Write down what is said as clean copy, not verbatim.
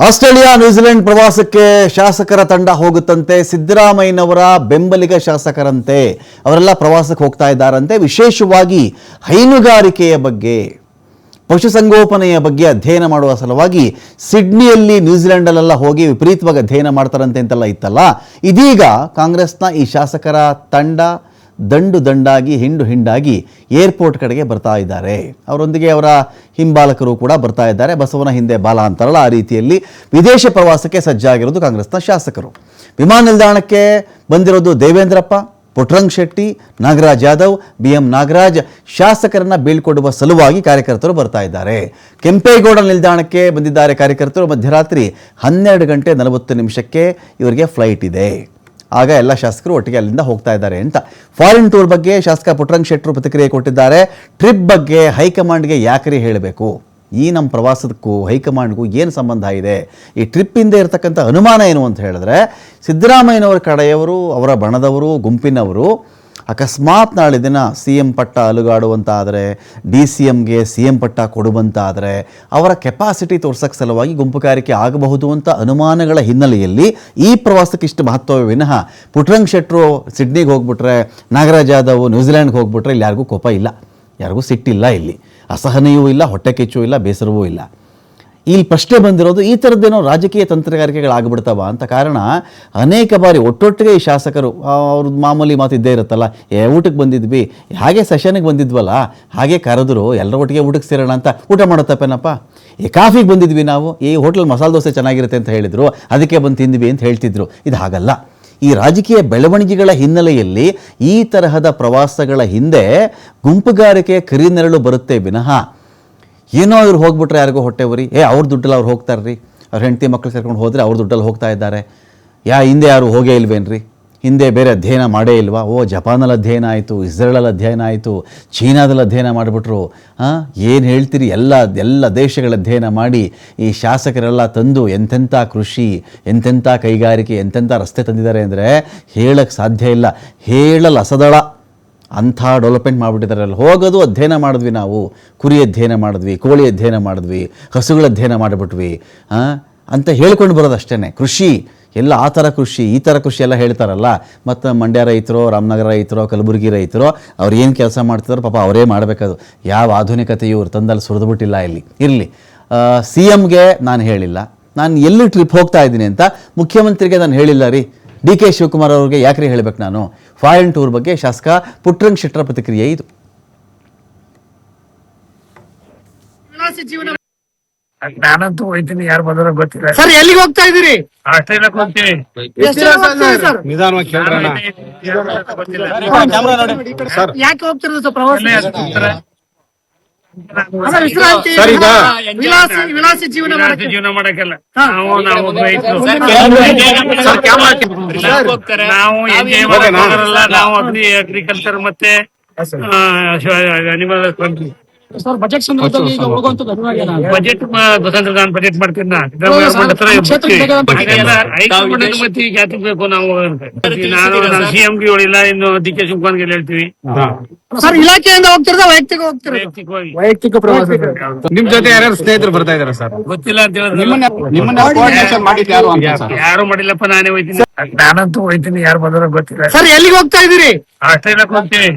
Australia New Zealand ಪ್ರವಾಸಕ್ಕೆ ಶಾಸಕರ ತಂಡ ಹೋಗುತ್ತಂತೆ. ಸಿದ್ದರಾಮಯ್ಯನವರ ಬೆಂಬಲಿಗ ಶಾಸಕರಂತೆ ಅವರೆಲ್ಲ ಪ್ರವಾಸಕ್ಕೆ ಹೋಗ್ತಾ ಇದ್ದಾರಂತೆ. ವಿಶೇಷವಾಗಿ ಹೈನುಗಾರಿಕೆಯ ಬಗ್ಗೆ, ಪಶುಸಂಗೋಪನೆಯ ಬಗ್ಗೆ ಅಧ್ಯಯನ ಮಾಡುವ ಸಲುವಾಗಿ ಸಿಡ್ನಿಯಲ್ಲಿ ನ್ಯೂಜಿಲೆಂಡಲ್ಲೆಲ್ಲ ಹೋಗಿ ವಿಪರೀತವಾಗಿ ಅಧ್ಯಯನ ಮಾಡ್ತಾರಂತೆ ಅಂತೆಲ್ಲ ಇತ್ತಲ್ಲ. ಇದೀಗ ಕಾಂಗ್ರೆಸ್ನ ಈ ಶಾಸಕರ ತಂಡ ದಂಡಾಗಿ ಹಿಂಡಾಗಿ ಏರ್ಪೋರ್ಟ್ ಕಡೆಗೆ ಬರ್ತಾ ಇದ್ದಾರೆ. ಅವರೊಂದಿಗೆ ಅವರ ಹಿಂಬಾಲಕರು ಕೂಡ ಬರ್ತಾ ಇದ್ದಾರೆ. ಬಸವನ ಹಿಂದೆ ಬಾಲ ಅಂತಾರಲ್ಲ, ಆ ರೀತಿಯಲ್ಲಿ ವಿದೇಶ ಪ್ರವಾಸಕ್ಕೆ ಸಜ್ಜಾಗಿರೋದು ಕಾಂಗ್ರೆಸ್ನ ಶಾಸಕರು. ವಿಮಾನ ನಿಲ್ದಾಣಕ್ಕೆ ಬಂದಿರೋದು ದೇವೇಂದ್ರಪ್ಪ, ಪುಟ್ಟರಂಗ ಶೆಟ್ಟಿ, ನಾಗರಾಜ್ ಯಾದವ್, BM ನಾಗರಾಜ್. ಶಾಸಕರನ್ನ ಬೀಳ್ಕೊಡುವ ಸಲುವಾಗಿ ಕಾರ್ಯಕರ್ತರು ಬರ್ತಾ ಇದ್ದಾರೆ. ಕೆಂಪೇಗೌಡ ನಿಲ್ದಾಣಕ್ಕೆ ಬಂದಿದ್ದಾರೆ ಕಾರ್ಯಕರ್ತರು. ಮಧ್ಯರಾತ್ರಿ 12:40 ಇವರಿಗೆ ಫ್ಲೈಟ್ ಇದೆ. ಆಗ ಎಲ್ಲ ಶಾಸಕರು ಒಟ್ಟಿಗೆ ಅಲ್ಲಿಂದ ಹೋಗ್ತಾ ಇದ್ದಾರೆ ಅಂತ. ಫಾರಿನ್ ಟೂರ್ ಬಗ್ಗೆ ಶಾಸಕ ಪುಟ್ಟರಂಗ ಶೆಟ್ಟರು ಪ್ರತಿಕ್ರಿಯೆ ಕೊಟ್ಟಿದ್ದಾರೆ. ಟ್ರಿಪ್ ಬಗ್ಗೆ ಹೈಕಮಾಂಡ್ಗೆ ಯಾಕ್ರಿ ಹೇಳಬೇಕು? ಈ ನಮ್ಮ ಪ್ರವಾಸದಕ್ಕೂ ಹೈಕಮಾಂಡ್ಗೂ ಏನು ಸಂಬಂಧ ಇದೆ? ಈ ಟ್ರಿಪ್ಪಿಂದ ಇರತಕ್ಕಂಥ ಅನುಮಾನ ಏನು ಅಂತ ಹೇಳಿದ್ರೆ, ಸಿದ್ದರಾಮಯ್ಯನವರ ಕಡೆಯವರು, ಅವರ ಬಣದವರು, ಗುಂಪಿನವರು ಅಕಸ್ಮಾತ್ ನಾಳೆ ದಿನ CM ಪಟ್ಟ ಅಲುಗಾಡುವಂತಾದರೆ, DCMಗೆ CM ಪಟ್ಟ ಕೊಡುವಂತಾದರೆ ಅವರ ಕೆಪಾಸಿಟಿ ತೋರ್ಸೋಕ್ಕೆ ಸಲುವಾಗಿ ಗುಂಪುಗಾರಿಕೆ ಆಗಬಹುದು ಅಂತ ಅನುಮಾನಗಳ ಹಿನ್ನೆಲೆಯಲ್ಲಿ ಈ ಪ್ರವಾಸಕ್ಕೆ ಇಷ್ಟು ಮಹತ್ವವೇ ವಿನಃ ಪುಟ್ಟರಂಗ ಶೆಟ್ಟರು ಸಿಡ್ನಿಗೆ ಹೋಗ್ಬಿಟ್ರೆ, ನಾಗರಾಜ್ ಯಾದವ್ ನ್ಯೂಜಿಲೆಂಡ್ಗೆ ಹೋಗ್ಬಿಟ್ರೆ ಇಲ್ಲಿ ಯಾರಿಗೂ ಕೋಪ ಇಲ್ಲ, ಯಾರಿಗೂ ಸಿಟ್ಟಿಲ್ಲ, ಇಲ್ಲಿ ಅಸಹನೆಯೂ ಇಲ್ಲ, ಹೊಟ್ಟೆ ಕಿಚ್ಚೂ ಇಲ್ಲ, ಬೇಸರವೂ ಇಲ್ಲ. ಇಲ್ಲಿ ಪ್ರಶ್ನೆ ಬಂದಿರೋದು ಈ ಥರದ್ದೇನೋ ರಾಜಕೀಯ ತಂತ್ರಗಾರಿಕೆಗಳಾಗ್ಬಿಡ್ತಾವ ಅಂತ. ಕಾರಣ ಅನೇಕ ಬಾರಿ ಒಟ್ಟೊಟ್ಟಿಗೆ ಈ ಶಾಸಕರು ಅವ್ರದ್ದು ಮಾಮೂಲಿ ಮಾತು ಇದ್ದೇ ಇರುತ್ತಲ್ಲ, ಊಟಕ್ಕೆ ಬಂದಿದ್ವಿ, ಹಾಗೆ ಸೆಷನ್ಗೆ ಬಂದಿದ್ವಲ್ಲ, ಹಾಗೆ ಕರೆದ್ರು ಎಲ್ಲರ ಒಟ್ಟಿಗೆ ಊಟಕ್ಕೆ ಸೇರೋಣ ಅಂತ. ಊಟ ಮಾಡತ್ತಪ್ಪೇನಪ್ಪ, ಕಾಫಿಗೆ ಬಂದಿದ್ವಿ ನಾವು, ಈ ಹೋಟ್ಲಲ್ಲಿ ಮಸಾಲೆ ದೋಸೆ ಚೆನ್ನಾಗಿರುತ್ತೆ ಅಂತ ಹೇಳಿದರು, ಅದಕ್ಕೆ ಬಂದು ತಿಂದ್ವಿ ಅಂತ ಹೇಳ್ತಿದ್ರು. ಇದು ಹಾಗಲ್ಲ. ಈ ರಾಜಕೀಯ ಬೆಳವಣಿಗೆಗಳ ಹಿನ್ನೆಲೆಯಲ್ಲಿ ಈ ತರಹದ ಪ್ರವಾಸಗಳ ಹಿಂದೆ ಗುಂಪುಗಾರಿಕೆಯ ಕರಿನೆರಳು ಬರುತ್ತೆ ವಿನಃ ಏನೋ ಇವ್ರು ಹೋಗ್ಬಿಟ್ರೆ ಯಾರಿಗೋ ಹೊಟ್ಟೆ ಉರಿ, ಅವ್ರ ದುಡ್ಡಲ್ಲಿ ಅವ್ರು ಹೋಗ್ತಾರ್ರಿ, ಅವ್ರ ಹೆಂಡತಿ ಮಕ್ಕಳು ಕರ್ಕೊಂಡು ಹೋದರೆ ಅವ್ರ ದುಡ್ಡಲ್ಲಿ ಹೋಗ್ತಾ ಇದ್ದಾರೆ. ಹಿಂದೆ ಯಾರು ಹೋಗೇ ಇಲ್ವೇನ್ರಿ? ಹಿಂದೆ ಬೇರೆ ಅಧ್ಯಯನ ಮಾಡೇ ಇಲ್ವಾ? ಜಪಾನಲ್ಲಿ ಅಧ್ಯಯನ ಆಯಿತು, ಇಸ್ರೇಲಲ್ಲಿ ಅಧ್ಯಯನ ಆಯಿತು, ಚೀನಾದಲ್ಲಿ ಅಧ್ಯಯನ ಮಾಡಿಬಿಟ್ರು. ಏನು ಹೇಳ್ತೀರಿ? ಎಲ್ಲ ದೇಶಗಳ ಅಧ್ಯಯನ ಮಾಡಿ ಈ ಶಾಸಕರೆಲ್ಲ ತಂದು ಎಂತೆಂಥ ಕೃಷಿ, ಎಂತೆಂಥ ಕೈಗಾರಿಕೆ, ಎಂತೆಂಥ ರಸ್ತೆ ತಂದಿದ್ದಾರೆ ಅಂದರೆ ಹೇಳಕ್ಕೆ ಸಾಧ್ಯ ಇಲ್ಲ, ಹೇಳಲು ಅಸದಳ ಅಂಥ ಡೆವಲಪ್ಮೆಂಟ್ ಮಾಡಿಬಿಟ್ಟಿದ್ದಾರೆ. ಅಲ್ಲಿ ಹೋಗೋದು ಅಧ್ಯಯನ ಮಾಡಿದ್ವಿ, ನಾವು ಕುರಿ ಅಧ್ಯಯನ ಮಾಡಿದ್ವಿ, ಕೋಳಿ ಅಧ್ಯಯನ ಮಾಡಿದ್ವಿ, ಹಸುಗಳ ಅಧ್ಯಯನ ಮಾಡಿಬಿಟ್ವಿ ಅಂತ ಹೇಳ್ಕೊಂಡು ಬರೋದು ಅಷ್ಟೇ. ಕೃಷಿ ಎಲ್ಲ ಆ ಥರ ಕೃಷಿ, ಈ ಥರ ಕೃಷಿ ಎಲ್ಲ ಹೇಳ್ತಾರಲ್ಲ. ಮತ್ತು ಮಂಡ್ಯ ರೈತರು, ರಾಮನಗರ ರೈತರು, ಕಲಬುರಗಿ ರೈತರು ಅವ್ರು ಏನು ಕೆಲಸ ಮಾಡ್ತಿದ್ರು ಪಾಪ ಅವರೇ ಮಾಡಬೇಕದು. ಯಾವ ಆಧುನಿಕತೆಯು ಇವ್ರು ತಂದಲ್ಲಿ ಸುರಿದ್ಬಿಟ್ಟಿಲ್ಲ. ಇಲ್ಲಿ ಇರಲಿ, CMಗೆ ನಾನು ಹೇಳಿಲ್ಲ, ನಾನು ಎಲ್ಲಿ ಟ್ರಿಪ್ ಹೋಗ್ತಾ ಇದ್ದೀನಿ ಅಂತ ಮುಖ್ಯಮಂತ್ರಿಗೆ ನಾನು ಹೇಳಿಲ್ಲ ರೀ. DK ಶಿವಕುಮಾರ್ ಅವ್ರಿಗೆ ಯಾಕ್ರಿ ಹೇಳಬೇಕು ನಾನು? ಫಾರಿನ್ ಟೂರ್ ಬಗ್ಗೆ ಶಾಸಕ ಪುಟ್ಟರಂಗ ಶೆಟ್ಟರ ಪ್ರತಿಕ್ರಿಯೆ ಇದು. ನಾನಂತೂ ಹೋಗ್ತೀನಿ, ಯಾರು ಬಂದ್ರೆ ಗೊತ್ತಿಲ್ಲ ಸರ್. ಎಲ್ಲಿಗೆ ಹೋಗ್ತಾ ಇದೀರಿ? ಆಸ್ಟ್ರೇಲಿಯಾಕ್ಕೆ ಹೋಗ್ತೀನಿ. ಯಾಕೆ ಹೋಗ್ತಿರೋದು ಸರ್ ಪ್ರವಾಸ? ವಿಲಾಸಿ ಜೀವನ ಮಾಡಕ್ಕೆಲ್ಲ ನಾವು ಎಂಜಾಯ್ ಮಾಡಲ್ಲ. ನಾವು ಅಗ್ರಿಕಲ್ಚರ್ ಮತ್ತೆ ಅನಿಮಲ್ ಕಂಟ್ರಿ ಬಜೆಟ್ ಬಜೆಟ್ ನಾನು ಬಜೆಟ್ ಮಾಡ್ತೀನಿ. ಮತ್ತೆ ಜಾತಿ ಬೇಕು ನಾವು. ನಾನು CMಗೆ ಹೇಳಿಲ್ಲ, ಇನ್ನು DK ಶಿವಕುಮಾರ್ಗೆ ಹೇಳ್ತೀವಿ. ಸರ್ ಇಲಾಖೆಯಿಂದ ಹೋಗ್ತಿರೋದ ವೈಯಕ್ತಿಕವಾಗಿ? ವೈಯಕ್ತಿಕ ಪ್ರವಾಸ. ನಿಮ್ ಜೊತೆ ಯಾರ್ಯಾರು ಸ್ನೇಹಿತರು ಬರ್ತಾ ಇದಾರೆ ಸರ್? ಗೊತ್ತಿಲ್ಲ ಅಂತ ಹೇಳಿದ್ರೆ ಯಾರು ಮಾಡಿಲ್ಲಪ್ಪ, ನಾನೇ ಹೋಯ್ತೀನಿ. ನಾನಂತೂ ಹೋಯ್ತೀನಿ, ಯಾರು ಬಂದ್ರೆ ಗೊತ್ತಿಲ್ಲ. ಸರ್ ಎಲ್ಲಿಗೆ ಹೋಗ್ತಾ ಇದೀರಿ? ಆಸ್ಟ್ರೇಲಿಯಾಕ್ಕೆ ಹೋಗ್ತೀನಿ.